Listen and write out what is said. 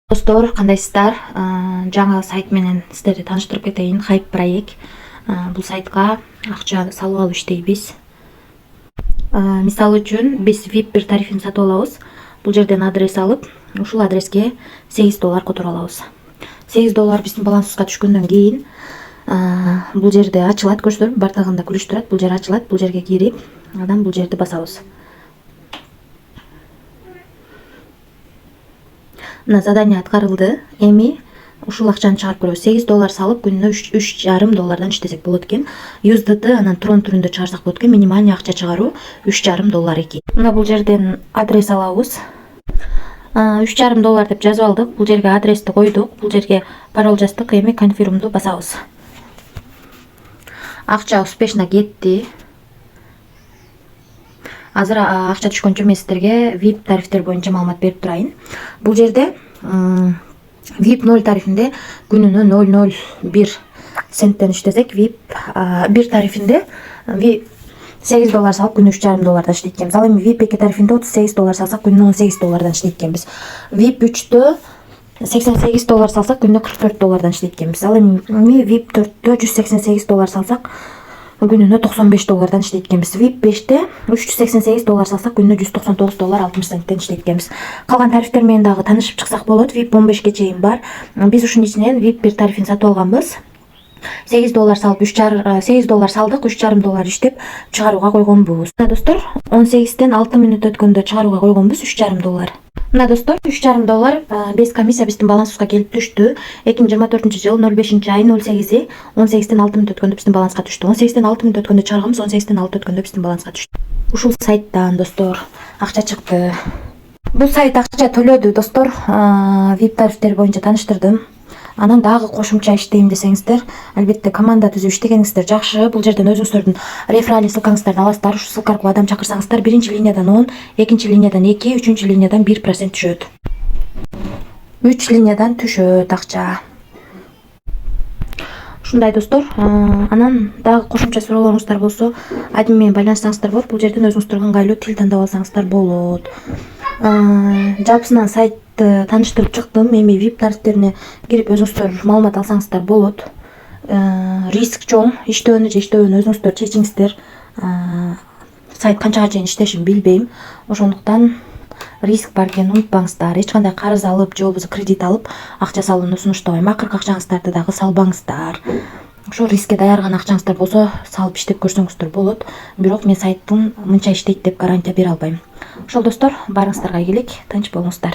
Достор, кандайсыздар? Жаңа сайт менен сиздерди тааныштырып кетейин. Hype проект. Бул сайтка акча салып алып иштейбиз. Мисалы үчүн биз VIP бир тарифин сатып алабыз. Бул жерден адрес алып, ушул адреске $8 которуп алабыз. $8 биздин балансыбызга түшкөндөн кийин бул жерде ачылат, көрсөтөр, бардыгында күлүш турат. Бул жер ачылат, бул жерге кирип, анан бул жерди басабыз. Мына задание аткарылды. Эми ушул акчаны чыгарып көрөбүз. $8 салып күнүнө $3,5 иштесек болот экен. USDT анан трон түрүндө чыгарсак болот экен. Минимальный акча чыгаруу $3,5 экен. Мына бул жерден адрес алабыз. $3,5 деп жазып алдык. Бул жерге адрести койдук. Бул жерге пароль жаздык. Эми конфирмду басабыз. Акча успешно кетти. Азыр акча түшкөнчө мен сиздерге VIP тарифтер боюнча маалымат берип турайын. Бул жерде VIP 0 тарифинде күнүнө 0,01 центтен иштесек, VIP 1 тарифинде $8 салып күнүнө $3,5 иштейт экенбиз. Ал эми VIP 2 тарифинде $38 салсак күнүнө $18 иштейт экенбиз. VIP 3тө $88 салсак күнүнө $44 иштейт экенбиз. Ал эми VIP 4тө $188 салсак күнүнө $95 иштейт экенбиз. VIP 5те $388 салсак күнүнө $199.60 иштейт экенбиз. Калган тарифтер менен дагы таанышып чыксак болот. VIP 15ге чейин бар. Биз ушунун ичинен VIP 1 тарифин сатып алганбыз. $8 салып $8 салдык, $3,5 иштеп чыгарууга койгонбуз. Достор, 18ден 6 мүнөт өткөндө чыгарууга койгонбуз $3,5. Мына достор, $3,5 без комиссия биздин балансыбызга келип түштү. 2024-жыл 05-ай 08-и 18ден 6 мүнөт өткөндө биздин баланска түштү. 18ден 6 мүнөт өткөндө чыгарганбыз, 18ден 6 өткөндө биздин баланска түштү. Ушул сайттан достор акча чыкты. Бул сайт акча төлөдү достор. VIP тарифтер боюнча тааныштырдым. Анан дагы кошумча иштейм десеңиздер, албетте команда түзүп иштегениңиздер жакшы. Бул жерден өзүңүздөрдүн реферальный ссылкаңыздарды аласыздар. Ушул ссылка аркылуу адам чакырсаңыздар, биринчи линиядан 10, экинчи линиядан 2, үчүнчү линиядан 1% түшөт. 3 линиядан түшөт акча. Ушундай достор. Анан дагы кошумча суроолоруңуздар болсо, админ менен байланышсаңыздар болот. Бул жерден өзүңүздөр ыңгайлуу тил тандап алсаңыздар болот. Жалпысынан сайтты тааныштырып чыктым. Эми VIP тарифтерине кирип өзүңүздөр маалымат алсаңыздар болот. Риск чоң, иштөөнү же иштебөөнү өзүңүздөр чечиңиздер. Сайт канчага чейин иштешин билбейм. Ошондуктан риск бар экенин унутпаңыздар. Эч кандай карыз алып же болбосо кредит алып акча салууну сунуштабайм. Акыркы акчаңыздарды дагы салбаңыздар. Ошо рискке даярган акчаңыздар болсо салып иштеп көрсөңүздөр болот. Бирок мен сайттын мынча иштейт деп гарантия бере албайм. Ошол достор, баарыңыздарга ийгилик, тынч болуңуздар.